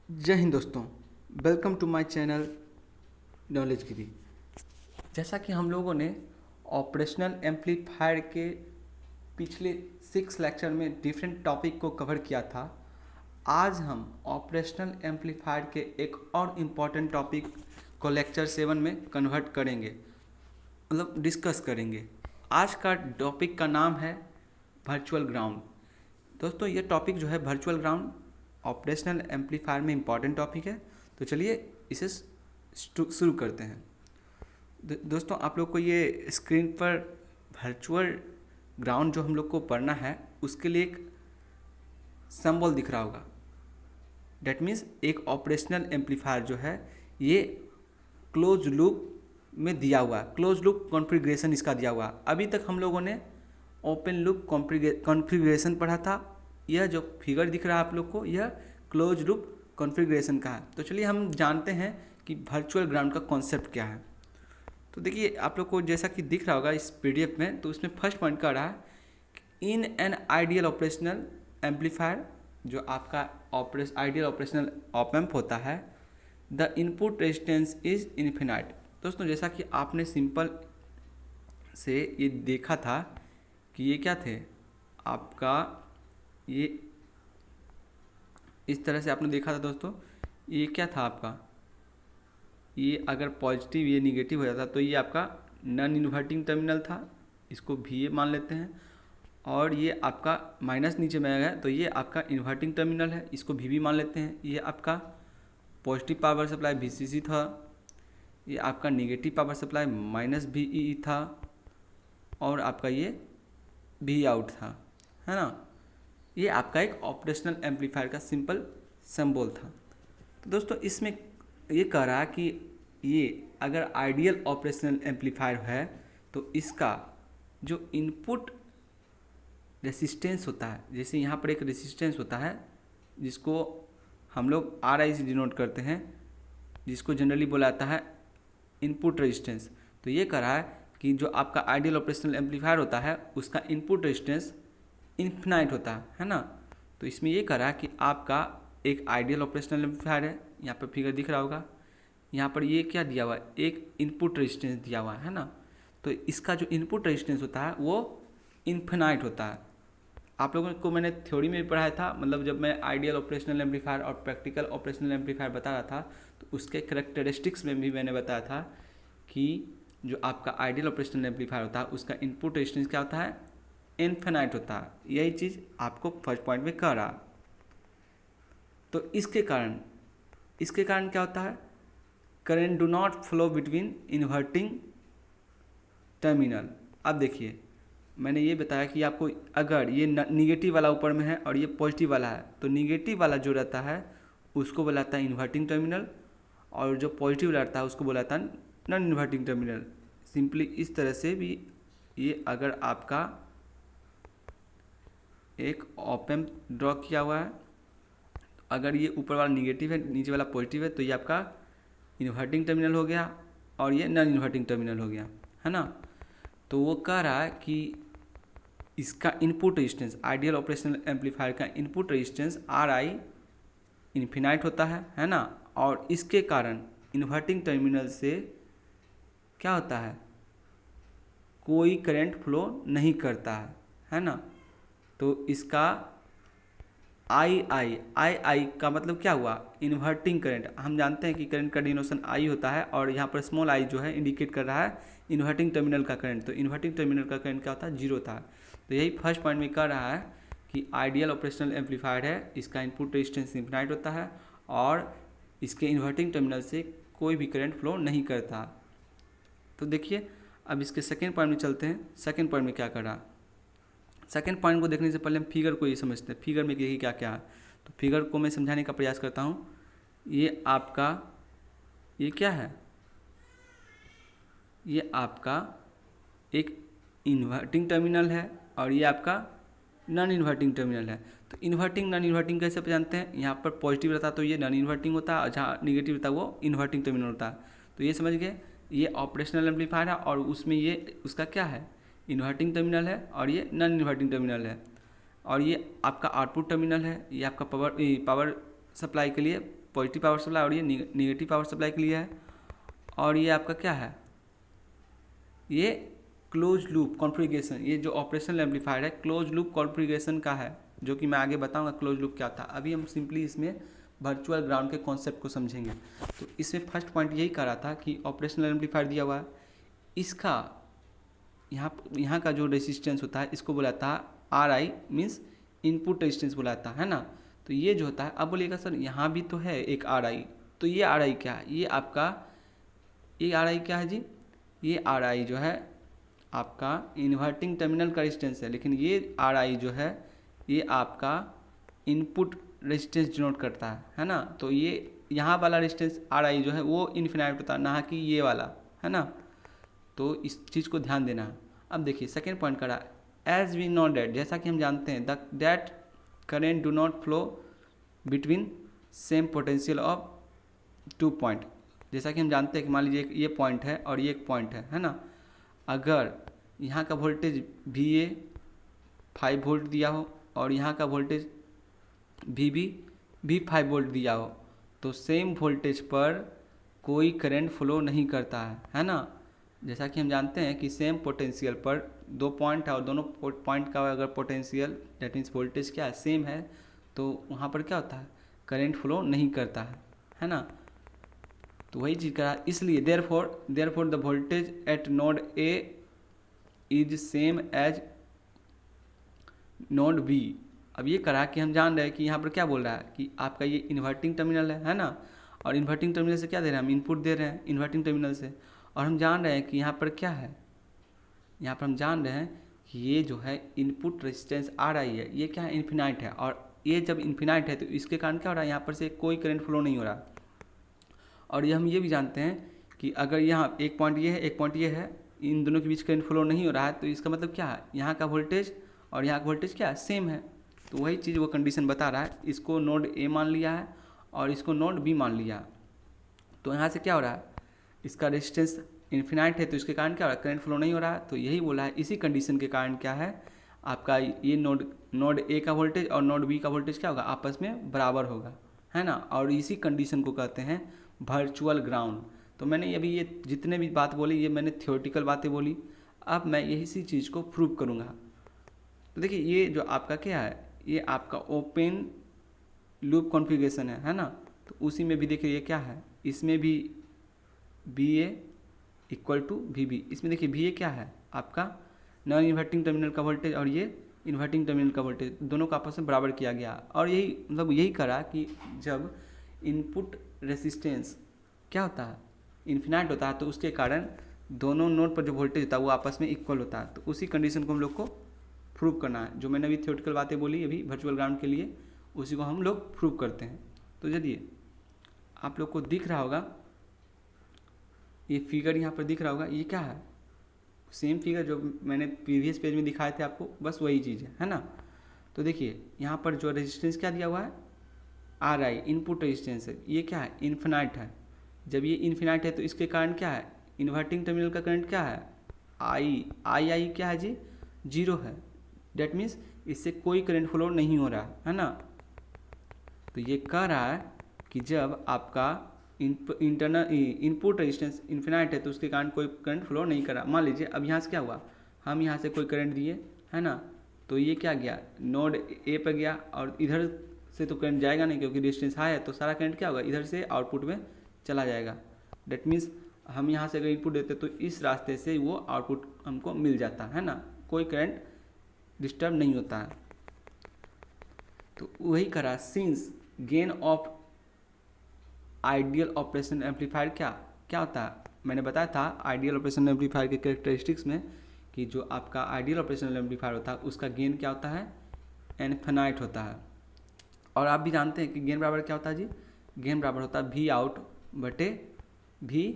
जय हिंद दोस्तों। Welcome to my channel knowledge Giri. जैसा कि हम लोगों ने ऑपरेशनल एम्पलीफायर के पिछले 6 लेक्चर में डिफरेंट टॉपिक को कवर किया था, आज हम ऑपरेशनल एम्पलीफायर के एक और इम्पॉर्टेंट टॉपिक को लेक्चर 7 में कन्वर्ट करेंगे, मतलब डिस्कस करेंगे। आज का टॉपिक का नाम है वर्चुअल ग्राउंड। दोस्तों ये टॉपिक जो है वर्चुअल ग्राउंड ऑपरेशनल एम्पलीफायर में इम्पॉर्टेंट टॉपिक है, तो चलिए इसे शुरू करते हैं। दोस्तों आप लोग को ये स्क्रीन पर वर्चुअल ग्राउंड जो हम लोग को पढ़ना है उसके लिए एक सिंबल दिख रहा होगा। डेट मीन्स एक ऑपरेशनल एम्पलीफायर जो है ये क्लोज लूप में दिया हुआ है, क्लोज लूप कॉन्फ़िगरेशन इसका दिया हुआ है। अभी तक हम लोगों ने ओपन लूप कॉन्फ़िगरेशन पढ़ा था। यह जो फिगर दिख रहा है आप लोग को, यह क्लोज लूप कॉन्फ़िगरेशन का है। तो चलिए हम जानते हैं कि वर्चुअल ग्राउंड का कॉन्सेप्ट क्या है। तो देखिए आप लोग को जैसा कि दिख रहा होगा इस पीडीएफ में, तो उसमें फर्स्ट पॉइंट का रहा है in an ideal operational amplifier, जो आपका आइडियल ऑपरेशनल ऑप एम्प होता है, the input resistance is infinite. दोस्तों जैसा कि आपने सिंपल से ये देखा था कि ये क्या थे आपका, ये इस तरह से आपने देखा था दोस्तों। ये क्या था आपका, ये अगर पॉजिटिव ये निगेटिव हो जाता तो ये आपका नॉन इन्वर्टिंग टर्मिनल था, इसको भी ये मान लेते हैं। और ये आपका माइनस नीचे में आएगा तो ये आपका इन्वर्टिंग टर्मिनल है, इसको भी मान लेते हैं। ये आपका पॉजिटिव पावर सप्लाई VCC था, ये आपका नेगेटिव पावर सप्लाई -VEE था, और आपका ये भी आउट था, है ना। ये आपका एक ऑपरेशनल एम्पलीफायर का सिंपल सिंबल था। तो दोस्तों इसमें ये कह रहा है कि ये अगर आइडियल ऑपरेशनल एम्पलीफायर है तो इसका जो इनपुट रेसिस्टेंस होता है, जैसे यहाँ पर एक रेसिस्टेंस होता है जिसको हम लोग RI से डिनोट करते हैं, जिसको जनरली बोला जाता है इनपुट रेजिस्टेंस। तो ये कह रहा है कि जो आपका आइडियल ऑपरेशनल एम्पलीफायर होता है उसका इनपुट रेजिस्टेंस इन्फिनाइट होता है ना। तो इसमें ये कह रहा है कि आपका एक आइडियल ऑपरेशनल एम्पलीफायर है, यहाँ पर फिगर दिख रहा होगा, यहाँ पर ये क्या दिया हुआ है, एक इनपुट रेजिस्टेंस दिया हुआ है ना। तो इसका जो इनपुट रेजिस्टेंस होता है वो इन्फिनाइट होता है। आप लोगों को मैंने थ्योरी में भी पढ़ाया था, मतलब जब मैं आइडियल ऑपरेशनल एम्पलीफायर और प्रैक्टिकल ऑपरेशनल एम्पलीफायर बता रहा था तो उसके करेक्टरिस्टिक्स में भी मैंने बताया था कि जो आपका आइडियल ऑपरेशनल एम्पलीफायर होता है उसका इनपुट रेजिस्टेंस क्या होता है, इन्फिनाइट होता है। यही चीज़ आपको फर्स्ट पॉइंट में कह रहा। तो इसके कारण क्या होता है, current do not flow between inverting terminal. अब देखिए मैंने ये बताया कि आपको अगर ये निगेटिव वाला ऊपर में है और ये पॉजिटिव वाला है तो निगेटिव वाला जो रहता है उसको बोलाता है इन्वर्टिंग टर्मिनल, और जो पॉजिटिव रहता है उसको बोलाता है नॉन इन्वर्टिंग टर्मिनल। सिंपली इस तरह से भी ये अगर आपका एक ऑप एम्प ड्रॉ किया हुआ है, अगर ये ऊपर वाला निगेटिव है नीचे वाला पॉजिटिव है तो ये आपका इन्वर्टिंग टर्मिनल हो गया और ये नॉन इन्वर्टिंग टर्मिनल हो गया, है ना। तो वो कह रहा है कि इसका input resistance, ideal operational amplifier का इनपुट रेजिस्टेंस RI इन्फिनाइट होता है ना। और इसके कारण इन्वर्टिंग टर्मिनल से क्या होता है, कोई करंट फ्लो नहीं करता है ना। तो इसका आई का मतलब क्या हुआ, इन्वर्टिंग करंट। हम जानते हैं कि करंट का डिनोशन I होता है और यहाँ पर स्मॉल I जो है इंडिकेट कर रहा है इन्वर्टिंग टर्मिनल का करंट। तो इन्वर्टिंग टर्मिनल का करंट क्या होता है, 0 होता है। तो यही फर्स्ट पॉइंट में कह रहा है कि आइडियल ऑपरेशनल एम्पलीफायर है, इसका इनपुट रेजिस्टेंस इन्फिनाइट होता है और इसके इन्वर्टिंग टर्मिनल से कोई भी करंट फ्लो नहीं करता। तो देखिए अब इसके सेकेंड पॉइंट में चलते हैं। सेकेंड पॉइंट में क्या कर रहा, सेकेंड पॉइंट को देखने से पहले हम फिगर को ये समझते हैं, फिगर में देखिए क्या क्या है। तो फिगर को मैं समझाने का प्रयास करता हूँ। ये आपका ये क्या है, ये आपका एक इन्वर्टिंग टर्मिनल है और ये आपका नॉन इन्वर्टिंग टर्मिनल है। तो इन्वर्टिंग नॉन इन्वर्टिंग कैसे जानते हैं, यहाँ पर पॉजिटिव रहता है तो ये नॉन इन्वर्टिंग होता है और जहाँ निगेटिव रहता है वो इन्वर्टिंग टर्मिनल होता है। तो ये समझ गए, ये ऑपरेशनल एम्पलीफायर है और उसमें ये उसका क्या है, इन्वर्टिंग टर्मिनल है और ये नॉन इन्वर्टिंग टर्मिनल है। और ये आपका आउटपुट टर्मिनल है, ये आपका पावर सप्लाई के लिए पॉजिटिव पावर सप्लाई और ये निगेटिव पावर सप्लाई के लिए है। और ये आपका क्या है, ये क्लोज लूप कॉन्फ़िगरेशन, ये जो ऑपरेशनल एम्पलीफायर है क्लोज लूप कॉन्फ़िगरेशन का है, जो कि मैं आगे बताऊंगा क्लोज लूप क्या था। अभी हम सिंपली इसमें वर्चुअल ग्राउंड के कॉन्सेप्ट को समझेंगे। तो इसमें फर्स्ट पॉइंट यही कह रहा था कि ऑपरेशनल एम्पलीफायर दिया हुआ है, इसका यहाँ का जो रेजिस्टेंस होता है इसको बोला था RI, मीन्स इनपुट रेजिस्टेंस बोला था, है ना। तो ये जो होता है, अब बोलिएगा सर यहाँ भी तो है एक RI, तो ये RI क्या है, ये आपका ये RI क्या है जी, ये RI जो है आपका इन्वर्टिंग टर्मिनल का रेजिस्टेंस है, लेकिन ये RI जो है ये आपका इनपुट रेजिस्टेंस डिनोट करता है ना। तो ये यहाँ वाला रेजिस्टेंस RI जो है वो इन्फिनाइट होता है, ना कि ये वाला, है ना। तो इस चीज़ को ध्यान देना है। अब देखिए सेकेंड पॉइंट करा, एज वी नो डेट, जैसा कि हम जानते हैं that current do not flow between same potential of 2 point. जैसा कि हम जानते हैं कि मान लीजिए ये पॉइंट है और ये एक पॉइंट है ना। अगर यहाँ का वोल्टेज VA 5 वोल्ट दिया हो और यहाँ का वोल्टेज VB भी 5 वोल्ट दिया हो, तो सेम वोल्टेज पर कोई करंट फ्लो नहीं करता है ना। जैसा कि हम जानते हैं कि सेम पोटेंशियल पर 2 पॉइंट है और दोनों पॉइंट का अगर पोटेंशियल दैट मीन्स वोल्टेज क्या है सेम है, तो वहाँ पर क्या होता है, करंट फ्लो नहीं करता है ना। तो वही चीज़ करा, इसलिए therefore the voltage at node A is same as node B। अब ये करा कि हम जान रहे हैं कि यहाँ पर क्या बोल रहा है कि आपका ये इन्वर्टिंग टर्मिनल है ना, और इन्वर्टिंग टर्मिनल से क्या दे रहे हैं, हम इनपुट दे रहे हैं इन्वर्टिंग टर्मिनल से, और हम जान रहे हैं कि यहाँ पर क्या है, यहाँ पर हम जान रहे हैं कि ये जो है इनपुट रेजिस्टेंस RI है, ये क्या है, इन्फिनाइट है। और ये जब इन्फिनाइट है तो इसके कारण क्या हो रहा है, यहाँ पर से कोई करंट फ्लो नहीं हो रहा। और ये हम ये भी जानते हैं कि अगर यहाँ एक पॉइंट ये है एक पॉइंट ये है, इन दोनों के बीच करंट फ्लो नहीं हो रहा है, तो इसका मतलब क्या है, यहाँ का वोल्टेज और यहाँ का वोल्टेज क्या है, सेम है। तो वही चीज़ वो कंडीशन बता रहा है, इसको नोड A मान लिया है और इसको नोड B मान लिया। तो यहाँ से क्या हो रहा है, इसका रेजिस्टेंस इन्फिनाइट है, तो इसके कारण क्या हो रहा है, करंट फ्लो नहीं हो रहा है। तो यही बोला है, इसी कंडीशन के कारण क्या है, आपका ये नोड A का वोल्टेज और नोड B का वोल्टेज क्या होगा, आपस में बराबर होगा, है ना। और इसी कंडीशन को कहते हैं वर्चुअल ग्राउंड। तो मैंने अभी ये जितने भी बात बोली ये मैंने थ्योरेटिकल बातें बोली, अब मैं यही सी चीज़ को प्रूव करूँगा। तो देखिए ये जो आपका क्या है, ये आपका ओपन लूप कॉन्फ़िगरेशन है ना। तो उसी में भी देखिए ये क्या है, इसमें भी VA इक्वल टू VB, इसमें देखिए VA क्या है, आपका नॉन इन्वर्टिंग टर्मिनल का वोल्टेज और ये इन्वर्टिंग टर्मिनल का वोल्टेज, दोनों का आपस में बराबर किया गया। और यही मतलब यही करा कि जब इनपुट रेसिस्टेंस क्या होता है, इन्फिनाइट होता है, तो उसके कारण दोनों नोड पर जो वोल्टेज होता है वो आपस में इक्वल होता है। तो उसी कंडीशन को हम लोग को प्रूव करना है, जो मैंने अभी थ्योरेटिकल बातें बोली अभी वर्चुअल ग्राउंड के लिए, उसी को हम लोग प्रूव करते हैं। तो चलिए आप लोग को दिख रहा होगा ये फिगर, यहाँ पर दिख रहा होगा, ये क्या है, सेम फिगर जो मैंने प्रीवियस पेज में दिखाए थे आपको, बस वही चीज़ है ना। तो देखिए यहाँ पर जो रेजिस्टेंस क्या दिया हुआ है, RI इनपुट रेजिस्टेंस है, ये क्या है, इन्फिनाइट है। जब ये इन्फिनाइट है तो इसके कारण क्या है, इन्वर्टिंग टर्मिनल का करंट क्या है, I क्या है जी, 0 है। डेट मीन्स इससे कोई करंट फ्लो नहीं हो रहा है ना। तो ये कह रहा है कि जब आपका इंटरनल इनपुट रेजिस्टेंस इन्फिनाइट है तो उसके कारण कोई करंट फ्लो नहीं कर रहा। मान लीजिए अब यहाँ से क्या हुआ, हम यहाँ से कोई करंट दिए, है ना, तो ये क्या गया, नोड A पर गया, और इधर से तो करंट जाएगा नहीं क्योंकि रेजिस्टेंस हाई है, तो सारा करंट क्या होगा, इधर से आउटपुट में चला जाएगा। डेट मीन्स हम यहाँ से अगर इनपुट देते तो इस रास्ते से वो आउटपुट हमको मिल जाता है ना, कोई करंट डिस्टर्ब नहीं होता है। तो वही करा, since gain of ideal operation amplifier क्या होता है, मैंने बताया था आइडियल ऑपरेशन एम्पलीफायर के कैरेक्टरिस्टिक्स में कि जो आपका आइडियल ऑपरेशनल एम्पलीफायर होता है उसका गेन क्या होता है, इनफिनाइट होता है। और आप भी जानते हैं कि गेन बराबर क्या होता है जी, गेन बराबर होता है V आउट बटे V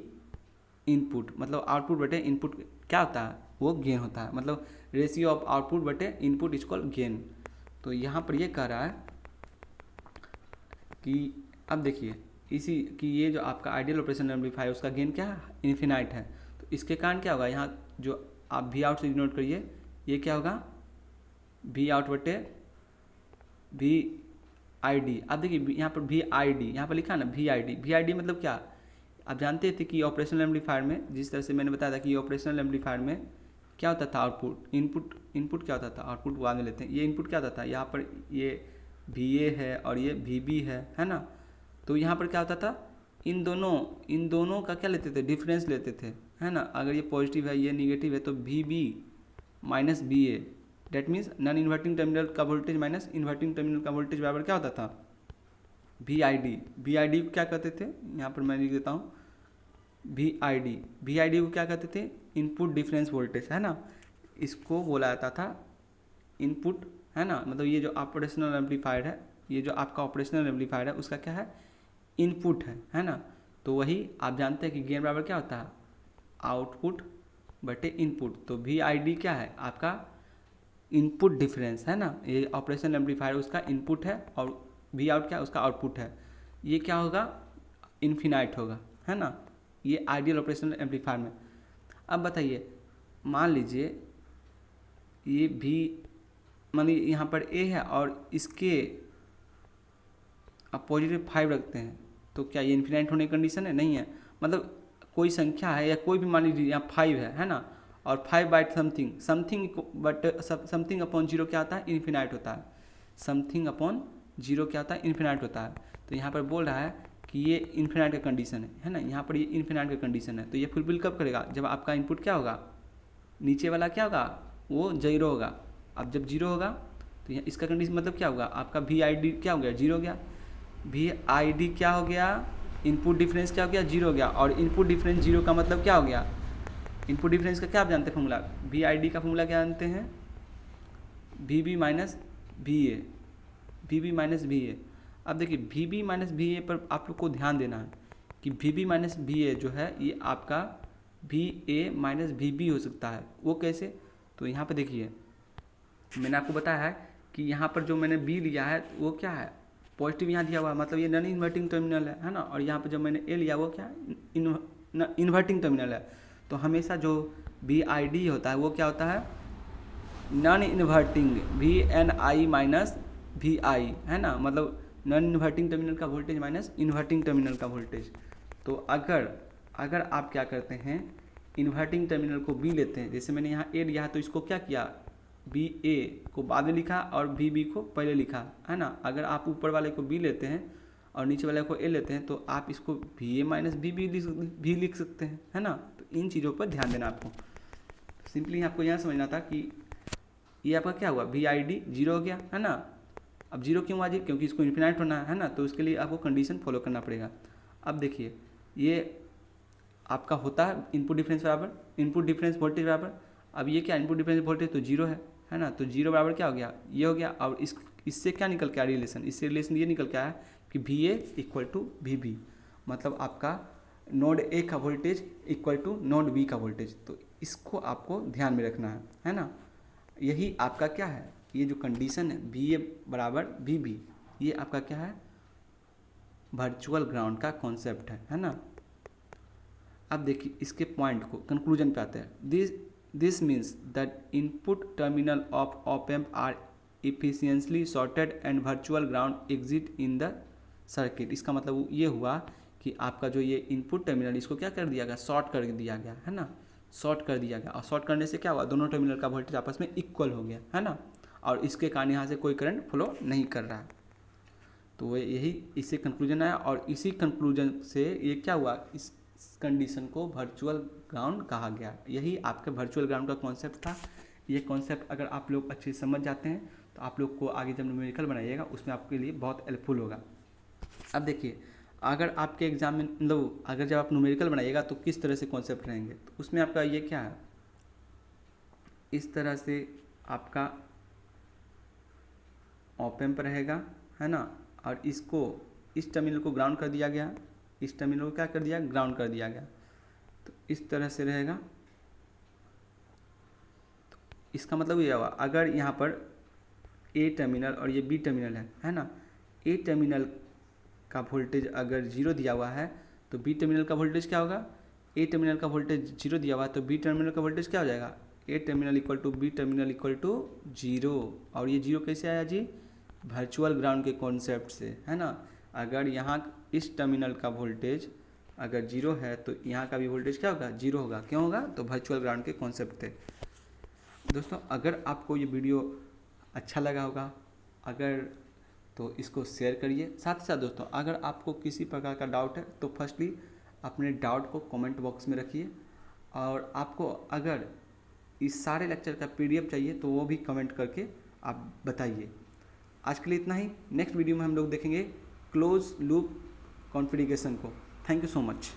इनपुट, मतलब आउटपुट बटे इनपुट क्या होता है, वो गेन होता है, मतलब रेशियो ऑफ आउटपुट बटे इनपुट इज कॉल्ड गेन। तो यहाँ पर ये कह रहा है कि अब देखिए इसी कि ये जो आपका आइडियल ऑपरेशन एम्पलीफायर उसका गेन क्या है, इन्फिनाइट है। तो इसके कारण क्या होगा, यहाँ जो आप V आउट से नोट करिए, ये क्या होगा, V आउट बटे V ID। अब देखिए यहाँ पर VID, यहाँ पर लिखा ना VID। VID मतलब क्या, आप जानते थे कि ऑपरेशनल एम्पलीफायर में, जिस तरह से मैंने बताया था कि ऑपरेशनल एम्पलीफायर में क्या होता था, आउटपुट, इनपुट क्या होता था, आउटपुट बाद में लेते हैं। ये इनपुट क्या होता था, यहाँ पर ये VA है और ये VB है ना। तो यहाँ पर क्या होता था, इन दोनों का क्या लेते थे, डिफरेंस लेते थे, है ना। अगर ये पॉजिटिव है ये निगेटिव है तो VB minus BA, that means non inverting terminal का वोल्टेज माइनस इन्वर्टिंग टर्मिनल का वोल्टेज बराबर क्या होता था, VID। VID को क्या कहते थे, यहाँ पर मैं लिख देता हूँ VID को क्या कहते थे, इनपुट डिफरेंस वोल्टेज, है ना। इसको बोला जाता था इनपुट, है ना। मतलब ये जो ऑपरेशनल एम्पलीफायर है, ये जो आपका ऑपरेशनल एम्पलीफायर है उसका क्या है, इनपुट है ना। तो वही आप जानते हैं कि गेन बराबर क्या होता है, आउटपुट बटे इनपुट। तो VID क्या है, आपका इनपुट डिफरेंस, है ना। ये ऑपरेशनल एम्पलीफायर उसका इनपुट है और V आउट क्या है, उसका आउटपुट है। ये क्या होगा, इन्फिनाइट होगा, है ना। ये आइडियल ऑपरेशनल एम्पलीफायर में। अब बताइए, मान लीजिए ये भी, मान लीजिए यहाँ पर A है और इसके आप पॉजिटिव 5 रखते हैं, तो क्या ये इन्फिनाइट होने की कंडीशन है, नहीं है। मतलब कोई संख्या है या कोई भी, मान लीजिए यहाँ 5 है ना, और 5 byte something but something upon 0 क्या आता है, इन्फिनाइट होता है। समथिंग अपॉन 0 क्या आता है, इन्फिनाइट होता है। तो यहाँ पर बोल रहा है कि ये इन्फिनाइट का कंडीशन है ना। यहाँ पर ये इन्फिनाइट का कंडीशन है, तो ये फुलफिल कब करेगा, जब आपका इनपुट क्या होगा, नीचे वाला क्या होगा, वो 0 होगा। अब जब 0 होगा तो यहाँ इसका कंडीशन मतलब क्या होगा, आपका VID क्या हो गया, 0 हो गया। VID क्या हो गया, इनपुट डिफरेंस क्या हो गया, 0 हो गया। और इनपुट डिफरेंस 0 का मतलब क्या हो गया, इनपुट डिफरेंस का क्या आप जानते हैं फॉर्मूला, VID का फॉर्मूला क्या जानते हैं, VB minus VA, VB minus VA। अब देखिए VB माइनस VA पर आप लोग को ध्यान देना है कि VB माइनस VA जो है ये आपका VA माइनस VB हो सकता है। वो कैसे, तो यहाँ पर देखिए मैंने आपको बताया है कि यहाँ पर जो मैंने B लिया है वो क्या है, पॉजिटिव यहाँ दिया हुआ है, मतलब ये नॉन इन्वर्टिंग टर्मिनल है ना। और यहाँ पर जब मैंने A लिया वो क्या है, इन्वर्टिंग टर्मिनल है। तो हमेशा जो VID होता है वो क्या होता है, non inverting, VNI minus VI, है ना। मतलब नॉन इन्वर्टिंग टर्मिनल का वोल्टेज माइनस इन्वर्टिंग टर्मिनल का वोल्टेज। तो अगर आप क्या करते हैं, इन्वर्टिंग टर्मिनल को B लेते हैं, जैसे मैंने यहाँ A लिया है तो इसको क्या किया, BA को बाद में लिखा और VB को पहले लिखा, है ना। अगर आप ऊपर वाले को B लेते हैं और नीचे वाले को A लेते हैं तो आप इसको VA माइनस BB भी लिख सकते हैं, है ना। तो इन चीज़ों पर ध्यान देना आपको। सिंपली आपको यह समझना था कि ये आपका क्या हुआ, VID 0 हो गया, है ना। अब 0 क्यों हुआ जी, क्योंकि इसको इन्फिनाइट होना है ना, तो उसके लिए आपको कंडीशन फॉलो करना पड़ेगा। अब देखिए ये आपका होता है इनपुट डिफरेंस बराबर इनपुट डिफरेंस वोल्टेज बराबर। अब ये क्या, इनपुट डिफरेंस वोल्टेज तो 0 है ना। तो 0 बराबर क्या हो गया, ये हो गया। और इससे क्या निकल के आया रिलेशन, इससे रिलेशन ये निकल के आया कि VA इक्वल टू VB, मतलब आपका नोड A का voltage equal to node B का वोल्टेज। तो इसको आपको ध्यान में रखना है ना। यही आपका क्या है, ये जो कंडीशन है VA बराबर VB, ये आपका क्या है, वर्चुअल ग्राउंड का कॉन्सेप्ट है ना। अब देखिए इसके पॉइंट को, कंक्लूजन पे आते हैं। This means that input terminal of op amp are efficiently shorted and virtual ground exit in the circuit. इसका मतलब ये हुआ कि आपका जो ये इनपुट टर्मिनल इसको क्या कर दिया गया, शॉर्ट कर दिया गया, है ना। शॉर्ट कर दिया गया, और शॉर्ट करने से क्या हुआ, दोनों टर्मिनल का वोल्टेज आपस में इक्वल हो गया, है ना। और इसके कारण यहाँ से कोई करंट फ्लो नहीं कर रहा है। तो वो यही इससे कंक्लूजन आया, और इसी कंक्लूजन से ये क्या हुआ, इस कंडीशन को वर्चुअल ग्राउंड कहा गया। यही आपके वर्चुअल ग्राउंड का कॉन्सेप्ट था। ये कॉन्सेप्ट अगर आप लोग अच्छे से समझ जाते हैं तो आप लोग को आगे जब न्यूमेरिकल बनाइएगा उसमें आपके लिए बहुत हेल्पफुल होगा। अब देखिए अगर आपके एग्जाम में मतलब अगर जब आप न्यूमेरिकल बनाइएगा तो किस तरह से कॉन्सेप्ट रहेंगे, तो उसमें आपका ये क्या है, इस तरह से आपका ऑप एम्प रहेगा, है ना। और इसको इस टर्मिनल को ग्राउंड कर दिया गया, इस टर्मिनल को क्या कर दिया, ग्राउंड कर दिया गया। तो इस तरह से रहेगा। तो इसका मतलब ये हुआ, अगर यहाँ पर A टर्मिनल और ये B टर्मिनल है ना। A टर्मिनल का वोल्टेज अगर 0 दिया हुआ है तो B टर्मिनल का वोल्टेज क्या होगा, A टर्मिनल का वोल्टेज 0 दिया हुआ है तो B टर्मिनल का वोल्टेज क्या हो जाएगा, A terminal equal to B terminal equal to 0। और ये 0 कैसे आया जी, वर्चुअल ग्राउंड के कॉन्सेप्ट से, है ना। अगर यहाँ इस टर्मिनल का वोल्टेज अगर जीरो है तो यहाँ का भी वोल्टेज क्या होगा, जीरो होगा। क्यों होगा, तो वर्चुअल ग्राउंड के कॉन्सेप्ट थे। दोस्तों अगर आपको ये वीडियो अच्छा लगा होगा अगर तो इसको शेयर करिए। साथ ही साथ दोस्तों अगर आपको किसी प्रकार का डाउट है तो फर्स्टली अपने डाउट को कमेंट बॉक्स में रखिए, और आपको अगर इस सारे लेक्चर का PDF चाहिए तो वो भी कमेंट करके आप बताइए। आज के लिए इतना ही। नेक्स्ट वीडियो में हम लोग देखेंगे क्लोज लूप कॉन्फ़िगरेशन को। Thank you so much.